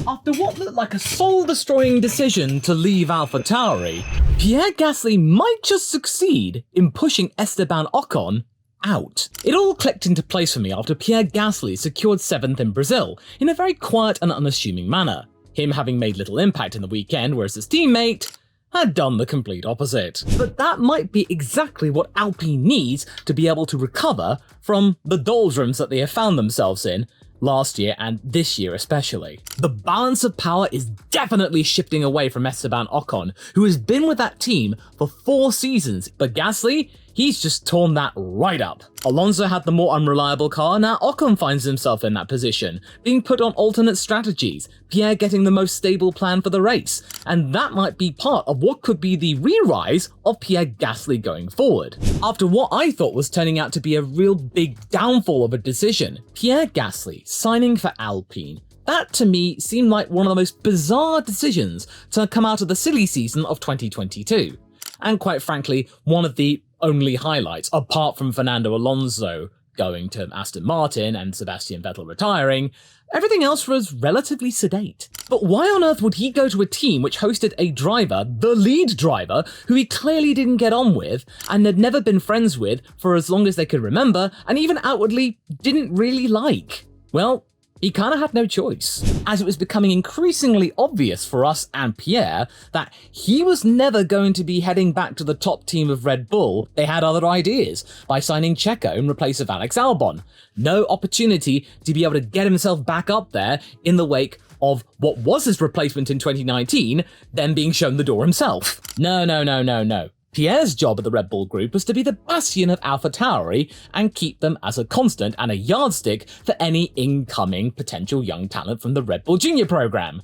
After what looked like a soul-destroying decision to leave AlphaTauri, Pierre Gasly might just succeed in pushing Esteban Ocon out. It all clicked into place for me after Pierre Gasly secured 7th in Brazil in a very quiet and unassuming manner, him having made little impact in the weekend, whereas his teammate had done the complete opposite. But that might be exactly what Alpine needs to be able to recover from the doldrums that they have found themselves in last year and this year especially. The balance of power is definitely shifting away from Esteban Ocon, who has been with that team for 4 seasons, but Gasly, he's just torn that right up. Alonso had the more unreliable car, now Ocon finds himself in that position, being put on alternate strategies, Pierre getting the most stable plan for the race, and that might be part of what could be the re-rise of Pierre Gasly going forward. After what I thought was turning out to be a real big downfall of a decision, Pierre Gasly signing for Alpine, that to me seemed like one of the most bizarre decisions to come out of the silly season of 2022. And quite frankly, one of the only highlights, apart from Fernando Alonso going to Aston Martin and Sebastian Vettel retiring, everything else was relatively sedate. But why on earth would he go to a team which hosted a driver, the lead driver, who he clearly didn't get on with and had never been friends with for as long as they could remember, and even outwardly didn't really like? Well, he kind of had no choice, as it was becoming increasingly obvious for us and Pierre that he was never going to be heading back to the top team of Red Bull. They had other ideas, by signing Checo in place of Alex Albon. No opportunity to be able to get himself back up there in the wake of what was his replacement in 2019, then being shown the door himself. No. Pierre's job at the Red Bull Group was to be the bastion of AlphaTauri and keep them as a constant and a yardstick for any incoming potential young talent from the Red Bull Junior program,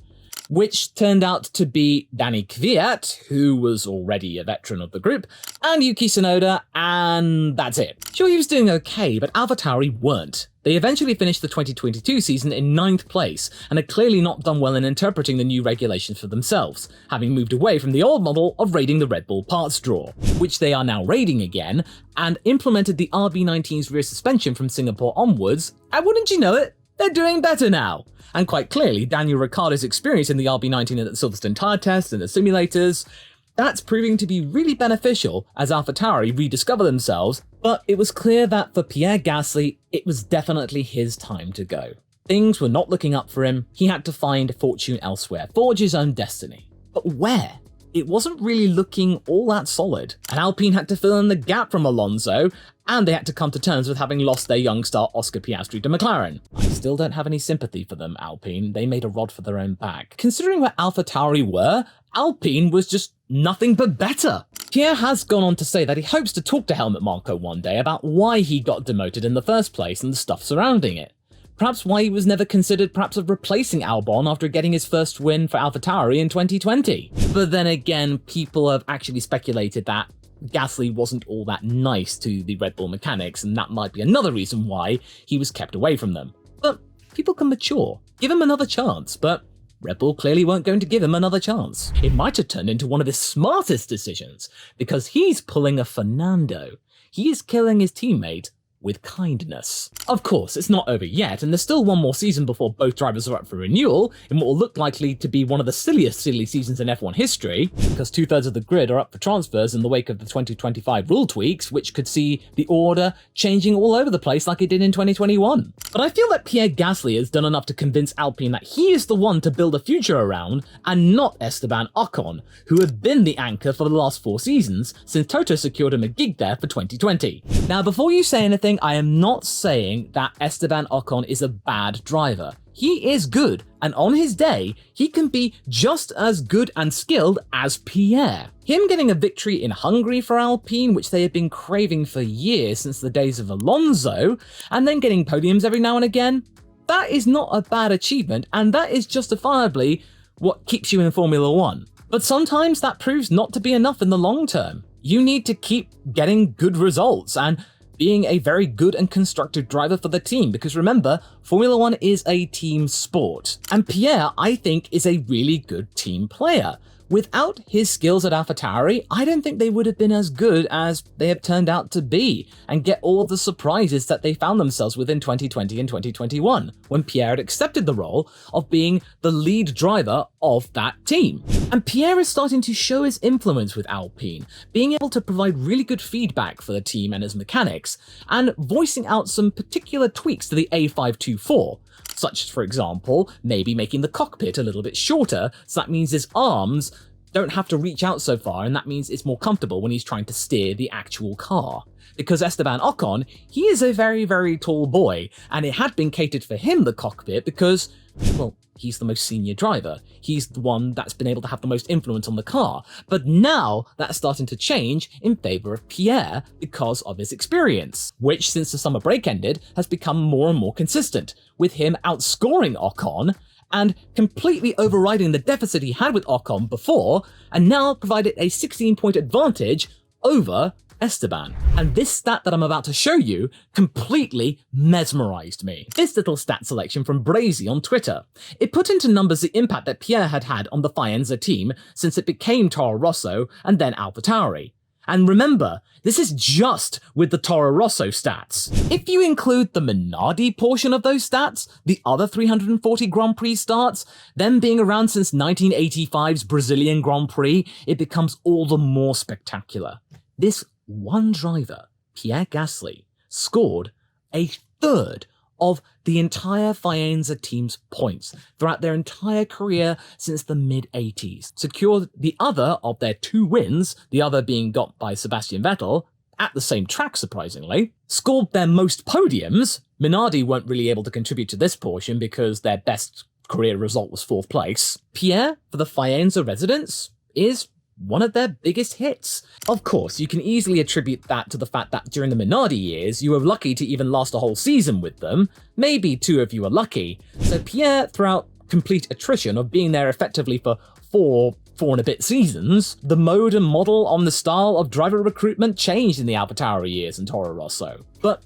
which turned out to be Danny Kvyat, who was already a veteran of the group, and Yuki Tsunoda, and that's it. Sure, he was doing okay, but AlphaTauri weren't. They eventually finished the 2022 season in 9th place, and had clearly not done well in interpreting the new regulations for themselves, having moved away from the old model of raiding the Red Bull parts drawer, which they are now raiding again, and implemented the RB19's rear suspension from Singapore onwards, and wouldn't you know it, they're doing better now. And quite clearly, Daniel Ricciardo's experience in the RB19 at the Silverstone tyre test and the simulators, that's proving to be really beneficial as AlphaTauri rediscover themselves, but it was clear that for Pierre Gasly, it was definitely his time to go. Things were not looking up for him, he had to find fortune elsewhere, forge his own destiny. But where? It wasn't really looking all that solid, and Alpine had to fill in the gap from Alonso, and they had to come to terms with having lost their young star Oscar Piastri to McLaren. I still don't have any sympathy for them, Alpine. They made a rod for their own back. Considering where AlphaTauri were, Alpine was just nothing but better. Pierre has gone on to say that he hopes to talk to Helmut Marko one day about why he got demoted in the first place and the stuff surrounding it. Perhaps why he was never considered perhaps of replacing Albon after getting his first win for AlphaTauri in 2020. But then again, people have actually speculated that Gasly wasn't all that nice to the Red Bull mechanics, and that might be another reason why he was kept away from them. But people can mature. Give him another chance, but Red Bull clearly weren't going to give him another chance. It might have turned into one of his smartest decisions, because he's pulling a Fernando. He is killing his teammate with kindness. Of course, it's not over yet, and there's still one more season before both drivers are up for renewal, in what will look likely to be one of the silliest silly seasons in F1 history, because 2/3 of the grid are up for transfers in the wake of the 2025 rule tweaks, which could see the order changing all over the place like it did in 2021. But I feel that Pierre Gasly has done enough to convince Alpine that he is the one to build a future around, and not Esteban Ocon, who had been the anchor for the last 4 seasons, since Toto secured him a gig there for 2020. Now, before you say anything, I am not saying that Esteban Ocon is a bad driver. He is good, and on his day, he can be just as good and skilled as Pierre. Him getting a victory in Hungary for Alpine, which they have been craving for years since the days of Alonso, and then getting podiums every now and again, that is not a bad achievement, and that is justifiably what keeps you in Formula 1. But sometimes that proves not to be enough in the long term. You need to keep getting good results, and being a very good and constructive driver for the team, because remember, Formula 1 is a team sport. And Pierre, I think, is a really good team player, Without his skills at AlphaTauri, I don't think they would have been as good as they have turned out to be, and get all the surprises that they found themselves with in 2020 and 2021, when Pierre had accepted the role of being the lead driver of that team. And Pierre is starting to show his influence with Alpine, being able to provide really good feedback for the team and his mechanics, and voicing out some particular tweaks to the A524, such as, for example, maybe making the cockpit a little bit shorter, so that means his arms don't have to reach out so far, and that means it's more comfortable when he's trying to steer the actual car. Because Esteban Ocon, he is a very, very tall boy, and it had been catered for him, the cockpit, because, well, he's the most senior driver. He's the one that's been able to have the most influence on the car. But now that's starting to change in favor of Pierre because of his experience, which since the summer break ended has become more and more consistent, with him outscoring Ocon and completely overriding the deficit he had with Ocon before, and now provided a 16-point advantage over Esteban. And this stat that I'm about to show you completely mesmerized me. This little stat selection from Brazy on Twitter. It put into numbers the impact that Pierre had had on the Faenza team since it became Toro Rosso and then AlphaTauri. And remember, this is just with the Toro Rosso stats. If you include the Minardi portion of those stats, the other 340 Grand Prix starts, them being around since 1985's Brazilian Grand Prix, it becomes all the more spectacular. This one driver, Pierre Gasly, scored a third of the entire Faenza team's points throughout their entire career since the mid-80s, secured the other of their 2 wins, the other being got by Sebastian Vettel, at the same track surprisingly, scored their most podiums. Minardi weren't really able to contribute to this portion because their best career result was 4th place. Pierre, for the Faenza residents, is one of their biggest hits. Of course, you can easily attribute that to the fact that during the Minardi years, you were lucky to even last a whole season with them. Maybe 2 of you are lucky. So Pierre, throughout complete attrition of being there effectively for four and a bit seasons, the mode and model on the style of driver recruitment changed in the AlphaTauri years in Toro Rosso. But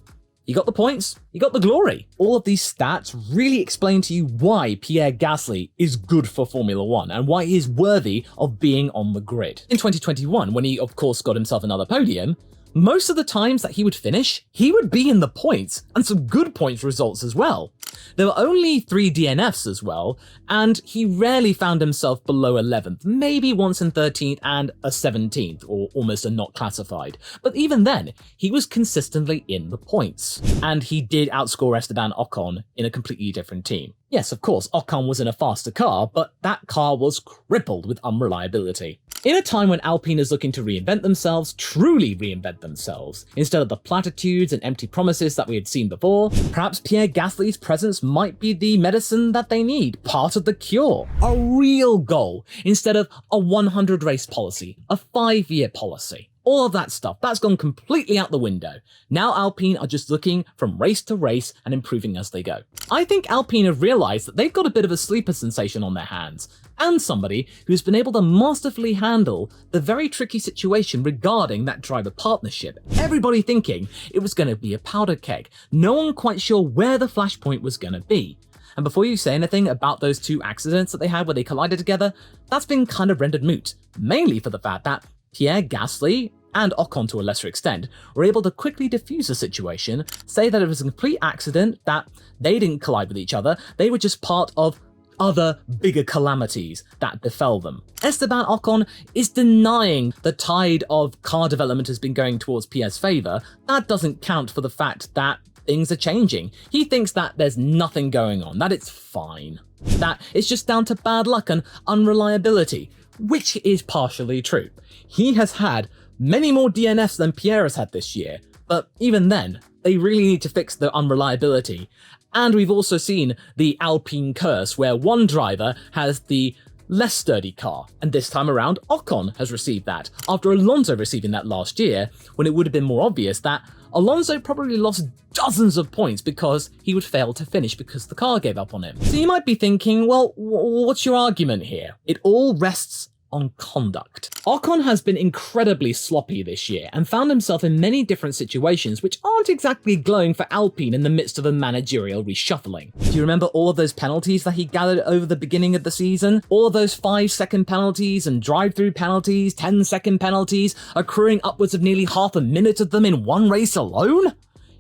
you got the points, you got the glory. All of these stats really explain to you why Pierre Gasly is good for Formula 1 and why he is worthy of being on the grid. In 2021, when he of course got himself another podium, most of the times that he would finish, he would be in the points, and some good points results as well. There were only 3 DNFs as well, and he rarely found himself below 11th, maybe once in 13th and a 17th, or almost a not classified. But even then, he was consistently in the points. And he did outscore Esteban Ocon in a completely different team. Yes, of course, Ocon was in a faster car, but that car was crippled with unreliability. In a time when Alpine is looking to reinvent themselves, truly reinvent themselves, instead of the platitudes and empty promises that we had seen before, perhaps Pierre Gasly's presence might be the medicine that they need, part of the cure. A real goal, instead of a 100 race policy, a 5-year policy. All of that stuff, that's gone completely out the window. Now Alpine are just looking from race to race and improving as they go. I think Alpine have realized that they've got a bit of a sleeper sensation on their hands, and somebody who's been able to masterfully handle the very tricky situation regarding that driver partnership. Everybody thinking it was going to be a powder keg, no one quite sure where the flashpoint was going to be. And before you say anything about those 2 accidents that they had where they collided together, that's been kind of rendered moot, mainly for the fact that Pierre Gasly, and Ocon to a lesser extent, were able to quickly defuse the situation, say that it was a complete accident, that they didn't collide with each other, they were just part of other bigger calamities that befell them. Esteban Ocon is denying the tide of car development has been going towards Pierre's favour. That doesn't count for the fact that things are changing. He thinks that there's nothing going on, that it's fine, that it's just down to bad luck and unreliability, which is partially true. He has had many more DNFs than Pierre has had this year, but even then, they really need to fix the unreliability. And we've also seen the Alpine curse, where one driver has the less sturdy car, and this time around, Ocon has received that, after Alonso receiving that last year, when it would have been more obvious that Alonso probably lost dozens of points because he would fail to finish because the car gave up on him. So you might be thinking, well, what's your argument here? It all rests on conduct. Ocon has been incredibly sloppy this year and found himself in many different situations which aren't exactly glowing for Alpine in the midst of a managerial reshuffling. Do you remember all of those penalties that he gathered over the beginning of the season? All of those 5-second penalties and drive-through penalties, 10-second penalties, accruing upwards of nearly half a minute of them in one race alone?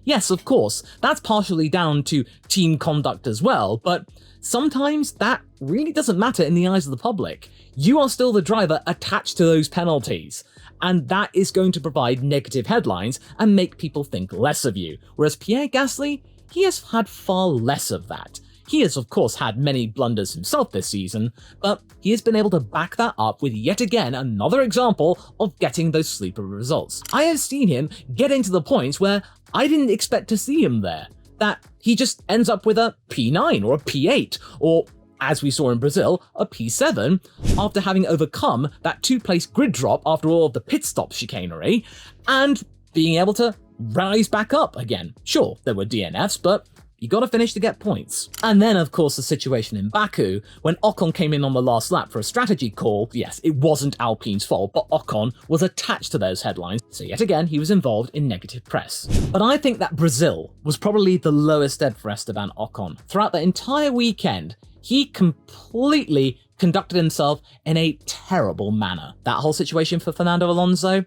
Yes, of course, that's partially down to team conduct as well, but sometimes that really doesn't matter in the eyes of the public. You are still the driver attached to those penalties, and that is going to provide negative headlines and make people think less of you. Whereas Pierre Gasly, he has had far less of that. He has of course had many blunders himself this season, but he has been able to back that up with yet again another example of getting those sleeper results. I have seen him get into the points where I didn't expect to see him there, that he just ends up with a P9 or a P8 or, as we saw in Brazil, a P7 after having overcome that 2-place grid drop after all of the pit stop chicanery and being able to rise back up again. Sure, there were DNFs, but you gotta finish to get points. And then, of course, the situation in Baku, when Ocon came in on the last lap for a strategy call. Yes, it wasn't Alpine's fault, but Ocon was attached to those headlines, so yet again, he was involved in negative press. But I think that Brazil was probably the lowest ebb for Esteban Ocon. Throughout the entire weekend, he completely conducted himself in a terrible manner. That whole situation for Fernando Alonso?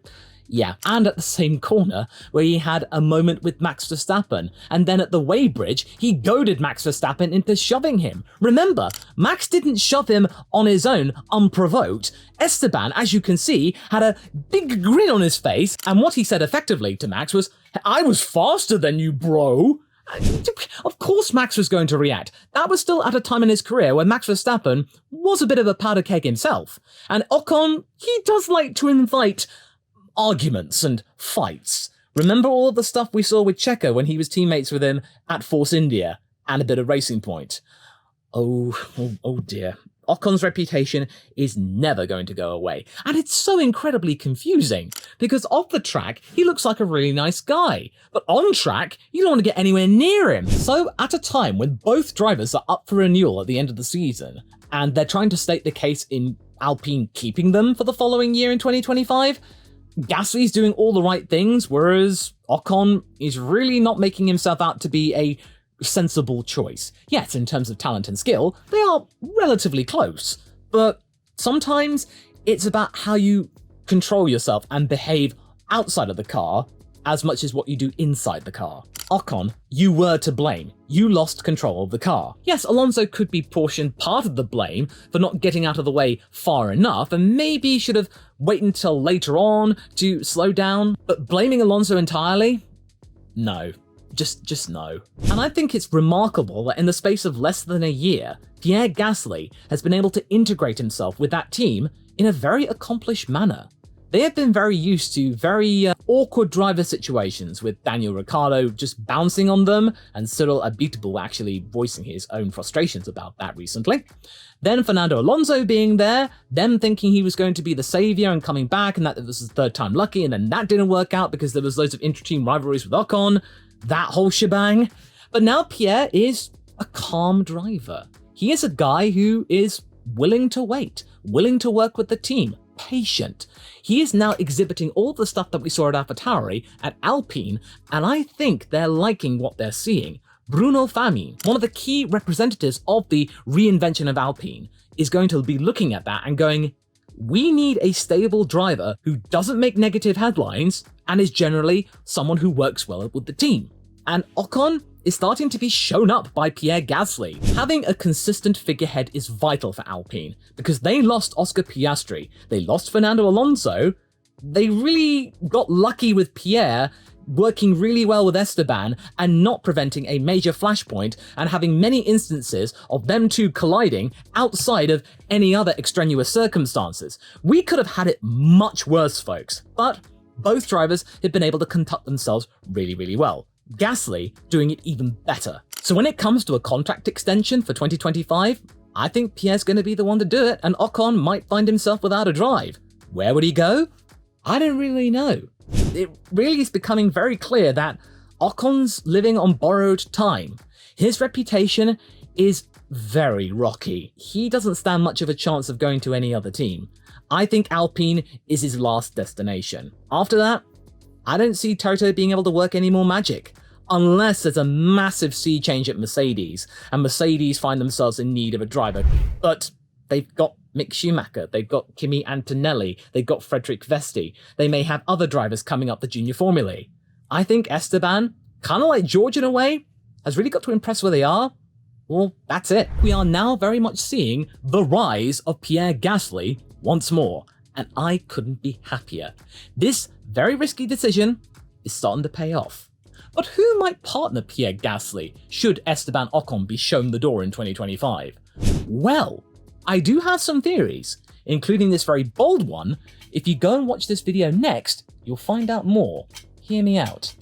Yeah, and at the same corner where he had a moment with Max Verstappen, and then at the weighbridge, he goaded Max Verstappen into shoving him. Remember, Max didn't shove him on his own, unprovoked. Esteban, as you can see, had a big grin on his face, and what he said effectively to Max was, "I was faster than you, bro." Of course Max was going to react. That was still at a time in his career where Max Verstappen was a bit of a powder keg himself. And Ocon, he does like to invite arguments and fights. Remember all of the stuff we saw with Checo when he was teammates with him at Force India and a bit of Racing Point? Oh dear. Ocon's reputation is never going to go away. And it's so incredibly confusing because off the track, he looks like a really nice guy. But on track, you don't want to get anywhere near him. So at a time when both drivers are up for renewal at the end of the season, and they're trying to state the case in Alpine keeping them for the following year in 2025, Gasly's doing all the right things, whereas Ocon is really not making himself out to be a sensible choice. Yes, in terms of talent and skill, they are relatively close, but sometimes it's about how you control yourself and behave outside of the car as much as what you do inside the car. Ocon, you were to blame. You lost control of the car. Yes, Alonso could be portioned part of the blame for not getting out of the way far enough, and maybe should have waited until later on to slow down, but blaming Alonso entirely? No. Just no. And I think it's remarkable that in the space of less than a year, Pierre Gasly has been able to integrate himself with that team in a very accomplished manner. They have been very used to very awkward driver situations, with Daniel Ricciardo just bouncing on them, and Cyril Abiteboul actually voicing his own frustrations about that recently. Then Fernando Alonso being there, them thinking he was going to be the saviour and coming back, and that it was his third time lucky, and then that didn't work out because there was loads of intra-team rivalries with Ocon, that whole shebang. But now Pierre is a calm driver. He is a guy who is willing to wait, willing to work with the team, patient. He is now exhibiting all the stuff that we saw at AlphaTauri at Alpine, and I think they're liking what they're seeing. Bruno Famin, one of the key representatives of the reinvention of Alpine, is going to be looking at that and going, we need a stable driver who doesn't make negative headlines and is generally someone who works well with the team. And Ocon is starting to be shown up by Pierre Gasly. Having a consistent figurehead is vital for Alpine, because they lost Oscar Piastri, they lost Fernando Alonso, they really got lucky with Pierre working really well with Esteban and not preventing a major flashpoint and having many instances of them two colliding outside of any other extraneous circumstances. We could have had it much worse, folks, but both drivers have been able to conduct themselves really, really well. Gasly doing it even better. So when it comes to a contract extension for 2025, I think Pierre's going to be the one to do it, and Ocon might find himself without a drive. Where would he go? I don't really know. It really is becoming very clear that Ocon's living on borrowed time. His reputation is very rocky. He doesn't stand much of a chance of going to any other team. I think Alpine is his last destination. After that, I don't see Toto being able to work any more magic, unless there's a massive sea change at Mercedes, and Mercedes find themselves in need of a driver. But they've got Mick Schumacher, they've got Kimi Antonelli, they've got Frederick Vesti, they may have other drivers coming up the junior formulae. I think Esteban, kind of like George in a way, has really got to impress where they are. Well, that's it. We are now very much seeing the rise of Pierre Gasly once more, and I couldn't be happier. This very risky decision is starting to pay off. But who might partner Pierre Gasly should Esteban Ocon be shown the door in 2025? Well, I do have some theories, including this very bold one. If you go and watch this video next, you'll find out more. Hear me out.